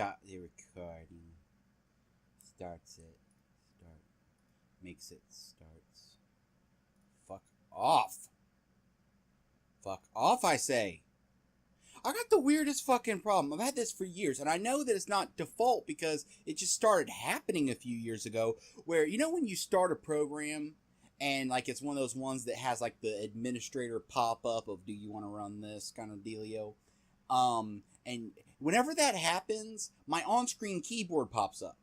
Stop the recording. Starts it. Start. Makes it starts. Fuck off. Fuck off, I say. I got the weirdest fucking problem. I've had this for years, and I know that it's not default because it just started happening a few years ago, where, you know when you start a program, and, like, it's one of those ones that has, like, the administrator pop-up of, do you want to run this kind of dealio? And whenever that happens, my on-screen keyboard pops up.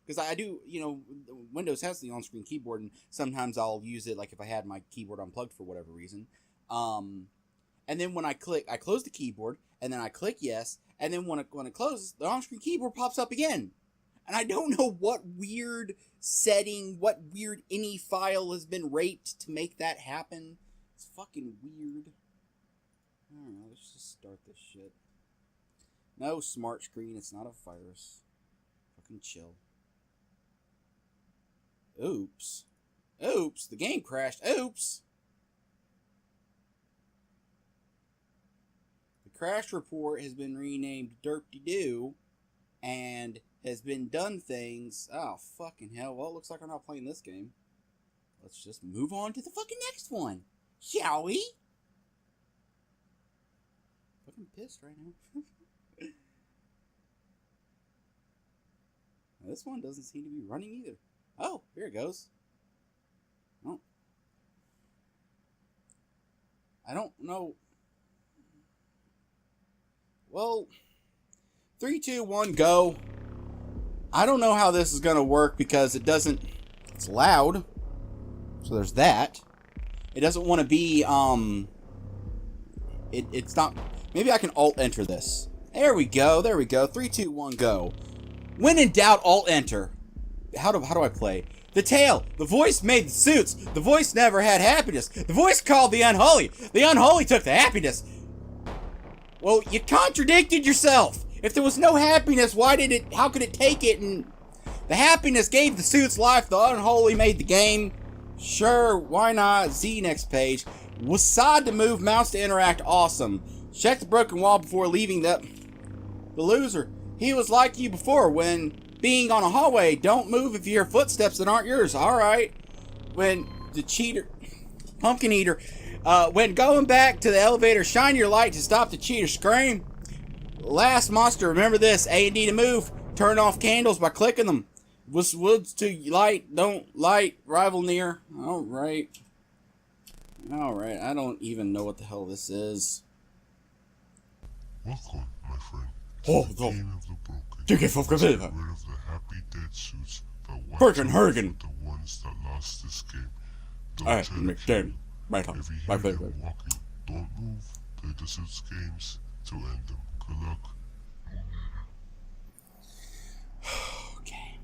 Because I do, you know, Windows has the on-screen keyboard, and sometimes I'll use it, like, if I had my keyboard unplugged for whatever reason. And then when I close the keyboard, and then I click yes, and then when it closes, the on-screen keyboard pops up again. And I don't know what weird setting, what weird INI file has been raped to make that happen. It's fucking weird. I don't know, let's just start this shit. No, smart screen, it's not a virus. Fucking chill. Oops. Oops, the game crashed. Oops. The crash report has been renamed Derp-de-Doo and has been done things. Oh, fucking hell. Well, it looks like I'm not playing this game. Let's just move on to the fucking next one. Shall we? Fucking pissed right now. This one doesn't seem to be running either. Oh, here it goes. Oh. I don't know. Well, 3, 2, 1, go. I don't know how this is going to work because it doesn't... It's loud. So there's that. It doesn't want to be, It's not... Maybe I can alt-enter this. There we go. There we go. 3, 2, 1, go. When in doubt, alt-enter. How do I play? The tale. The voice made the suits. The voice never had happiness. The voice called the unholy. The unholy took the happiness. Well, you contradicted yourself. If there was no happiness, how could it take it? And the happiness gave the suits life. The unholy made the game. Sure, why not? Z next page. Was side to move, mouse to interact. Awesome. Check the broken wall before leaving the loser. He was like you before when being on a hallway. Don't move if you hear footsteps that aren't yours. Alright. When the cheater, pumpkin eater, when going back to the elevator, shine your light to stop the cheater. Scream. Last monster, remember this. A and D to move. Turn off candles by clicking them. Woods to light. Don't light. Rival near. Alright. Alright. I don't even know what the hell this is. Welcome, my friend. Oh, the game of the broken. Get rid of the happy dead suits that want Hergen. the ones that lost this game. Alright, next game. Right on. If you My hear favorite. them walking, don't move. Play the suits games to end them. Good luck. Okay.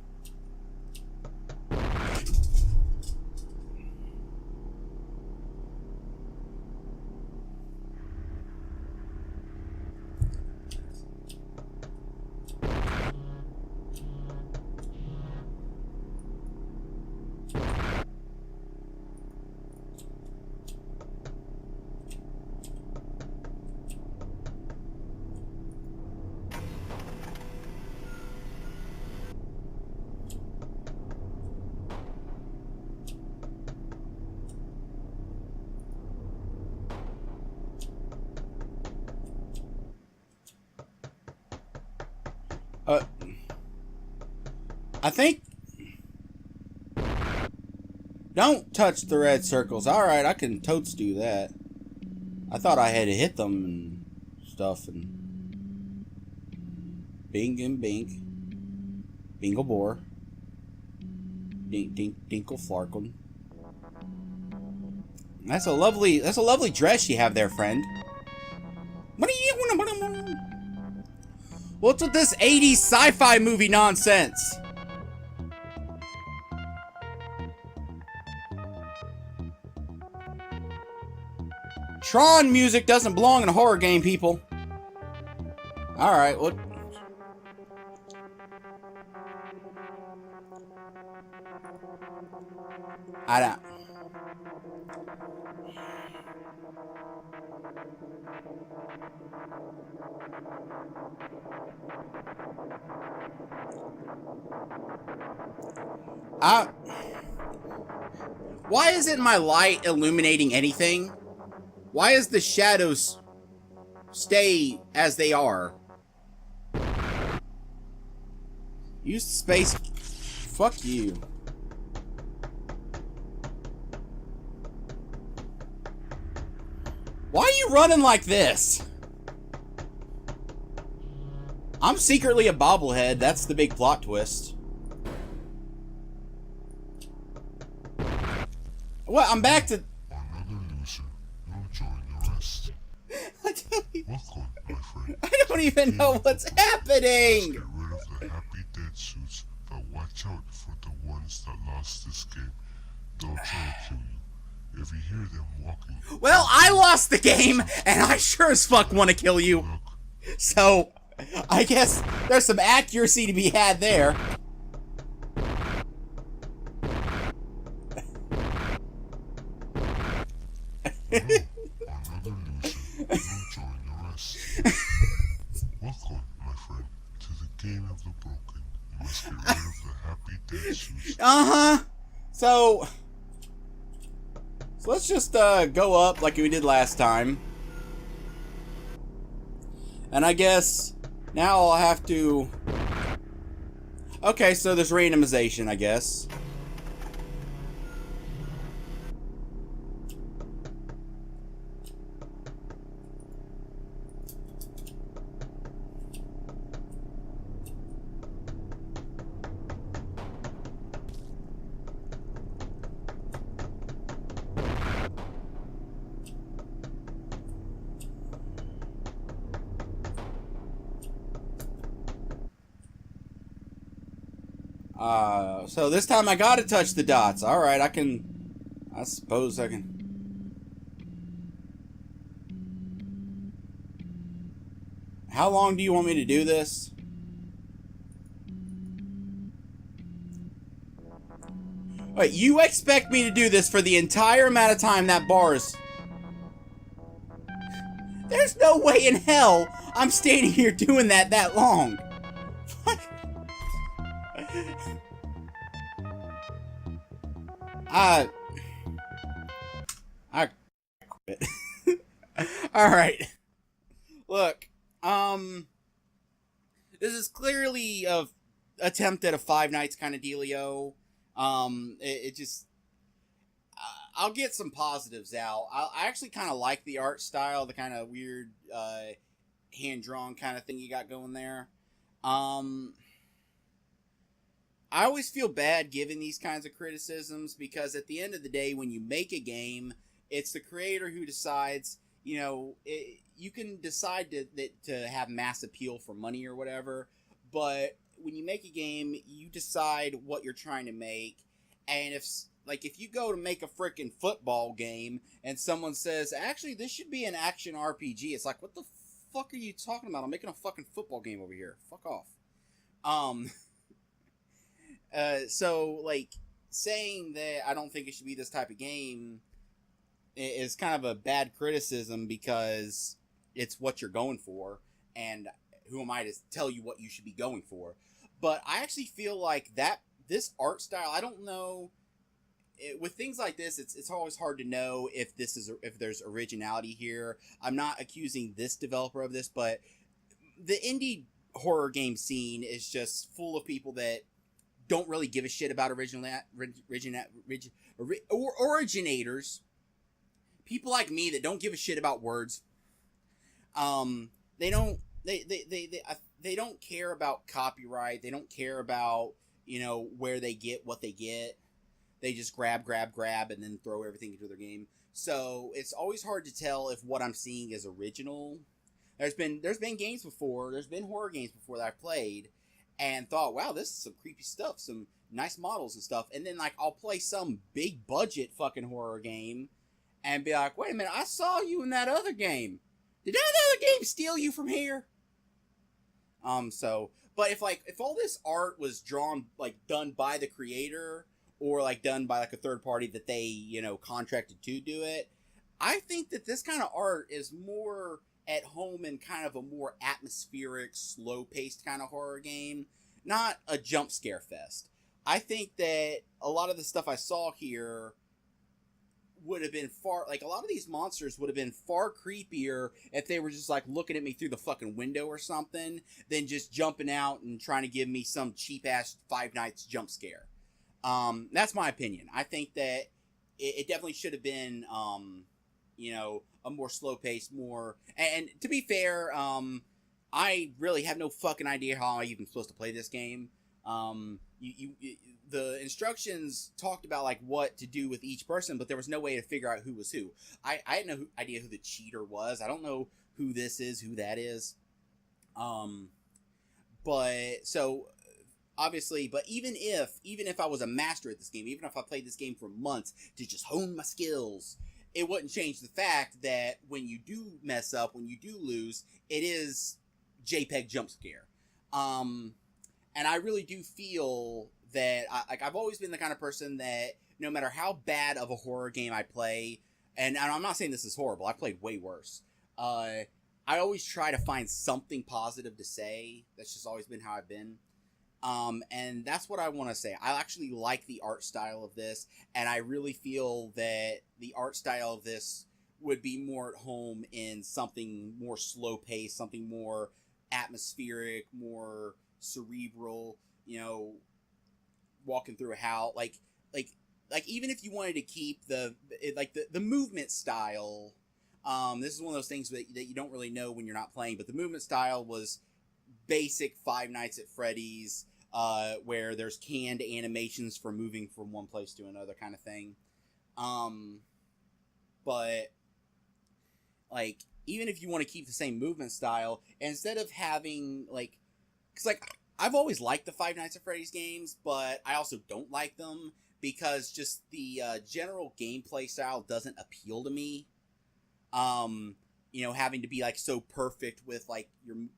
I think... Don't touch the red circles. Alright, I can totes do that. I thought I had to hit them and stuff and... Bing and bink. Bingle bore. Dink dink dinkle flarkle. That's a lovely dress you have there, friend. What's with this 80s sci-fi movie nonsense? Tron music doesn't belong in a horror game, people. Alright, what? I don't... Why isn't my light illuminating anything? Why is the shadows stay as they are? Use the space. Fuck you. Why are you running like this? I'm secretly a bobblehead. That's the big plot twist. Well, I'm back to... Another loser. You'll join the rest. Welcome, my friend. I don't even know what's happening! Get rid of the happy dead suits, but watch out for the ones that lost this game. They'll try to kill you. If you hear them walking... Well, I lost the game, and I sure as fuck want to kill you. So, I guess there's some accuracy to be had there. Another loser. You'll join the rest. Welcome, my friend, to the game of the broken. You must get rid of the happy dead suits. So let's just go up like we did last time. And I guess now I'll have to... Okay, so there's randomization, I guess. So this time I gotta touch the dots. Alright, I suppose I can. How long do you want me to do this? Wait, you expect me to do this for the entire amount of time that bar's... There's no way in hell I'm standing here doing that long. I quit. Alright. Look, this is clearly a attempt at a Five Nights kind of dealio. It just... I'll get some positives out. I actually kind of like the art style, the kind of weird, hand-drawn kind of thing you got going there. I always feel bad giving these kinds of criticisms because at the end of the day, when you make a game, it's the creator who decides, you know, you can decide to have mass appeal for money or whatever, but when you make a game, you decide what you're trying to make, and if you go to make a freaking football game and someone says, actually, this should be an action RPG, it's like, what the fuck are you talking about? I'm making a fucking football game over here. Fuck off. So, like, saying that I don't think it should be this type of game is kind of a bad criticism because it's what you're going for, and who am I to tell you what you should be going for? But I actually feel like this art style, I don't know, with things like this, it's always hard to know if there's originality here. I'm not accusing this developer of this, but the indie horror game scene is just full of people that don't really give a shit about originators. People like me that don't give a shit about words. They don't care about copyright. They don't care about, where they get what they get. They just grab, and then throw everything into their game. So it's always hard to tell if what I'm seeing is original. There's been games before. There's been horror games before that I've played and thought, wow, this is some creepy stuff, some nice models and stuff. And then, like, I'll play some big budget fucking horror game and be like, wait a minute, I saw you in that other game. Did that other game steal you from here? But if all this art was done by the creator or, like, done by, like, a third party that they, contracted to do it, I think that this kind of art is more at home in kind of a more atmospheric, slow-paced kind of horror game. not a jump scare fest. I think that a lot of the stuff I saw here would have been far, like, a lot of these monsters would have been far creepier if they were just like looking at me through the fucking window or something than just jumping out and trying to give me some cheap ass Five Nights jump scare. That's my opinion. I think that it definitely should have been, a more slow paced, more. And to be fair, I really have no fucking idea how I'm even supposed to play this game. The instructions talked about like what to do with each person, but there was no way to figure out who was who. I had no idea who the cheater was. I don't know who this is, who that is. But so obviously, but even if I was a master at this game, even if I played this game for months to just hone my skills, it wouldn't change the fact that when you do mess up, when you do lose, it is JPEG jump scare. And I really do feel that I've always been the kind of person that no matter how bad of a horror game I play, and I'm not saying this is horrible, I played way worse. I always try to find something positive to say. That's just always been how I've been. And that's what I want to say. I actually like the art style of this, and I really feel that the art style of this would be more at home in something more slow paced, something more atmospheric, more cerebral, walking through a house, like even if you wanted to keep the movement style, this is one of those things that you don't really know when you're not playing, but the movement style was basic Five Nights at Freddy's, where there's canned animations for moving from one place to another kind of thing. But like, even if you want to keep the same movement style, instead of having because I've always liked the Five Nights at Freddy's games, but I also don't like them because just the general gameplay style doesn't appeal to me. Having to be like so perfect with like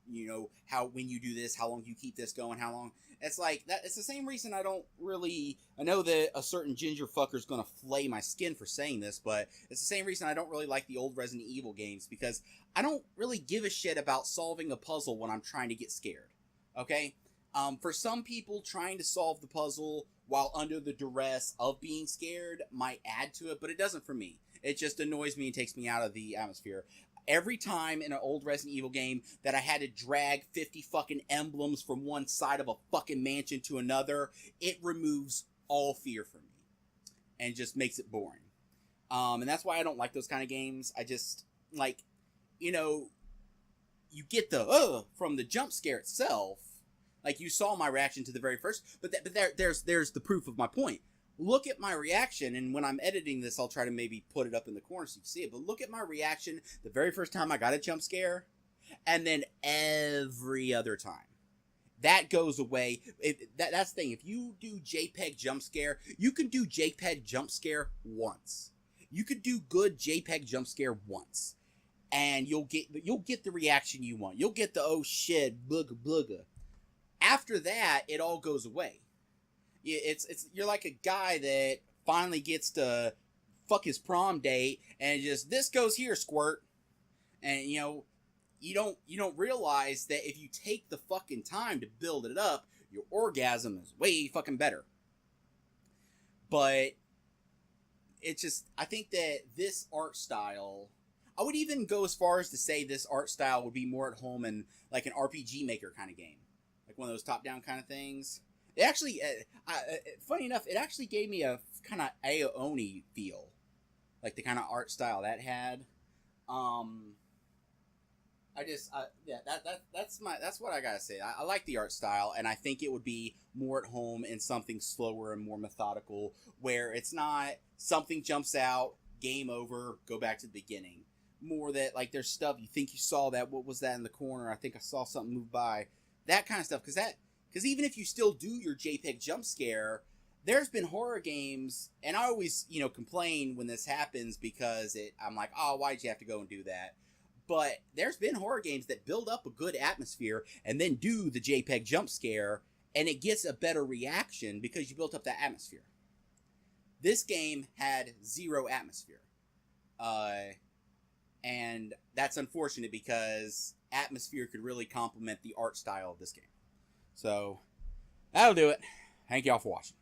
your, how when you do this, how long you keep this going, how long. It's like that. It's the same reason I don't really. I know that a certain ginger fucker's gonna flay my skin for saying this, but it's the same reason I don't really like the old Resident Evil games, because I don't really give a shit about solving a puzzle when I'm trying to get scared. Okay. For some people, trying to solve the puzzle while under the duress of being scared might add to it, but it doesn't for me. It just annoys me and takes me out of the atmosphere. Every time in an old Resident Evil game that I had to drag 50 fucking emblems from one side of a fucking mansion to another, it removes all fear from me and just makes it boring. And that's why I don't like those kind of games. I just, you get the from the jump scare itself. Like, you saw my reaction to the very first, but there's the proof of my point. Look at my reaction, and when I'm editing this, I'll try to maybe put it up in the corner so you can see it, but look at my reaction the very first time I got a jump scare, and then every other time. That goes away. That's the thing. If you do JPEG jump scare, you can do JPEG jump scare once. You could do good JPEG jump scare once, and you'll get the reaction you want. You'll get the, oh shit, booga booga. After that, it all goes away. You're like a guy that finally gets to fuck his prom date and just, this goes here, squirt. And you don't realize that if you take the fucking time to build it up, your orgasm is way fucking better. But it's just, I think that this art style, I would even go as far as to say this art style would be more at home in like an RPG Maker kind of game. Like one of those top-down kind of things. It actually, funny enough, it actually gave me a kind of Aoni feel, like the kind of art style that had. That's what I gotta say. I like the art style, and I think it would be more at home in something slower and more methodical, where it's not something jumps out, game over, go back to the beginning. More that like there's stuff you think you saw that. What was that in the corner? I think I saw something move by. That kind of stuff, because even if you still do your JPEG jump scare, there's been horror games, and I always, complain when this happens because I'm like, oh, why'd you have to go and do that? But there's been horror games that build up a good atmosphere and then do the JPEG jump scare, and it gets a better reaction because you built up that atmosphere. This game had zero atmosphere. And that's unfortunate because atmosphere could really complement the art style of this game. So, That'll do it. Thank y'all for watching.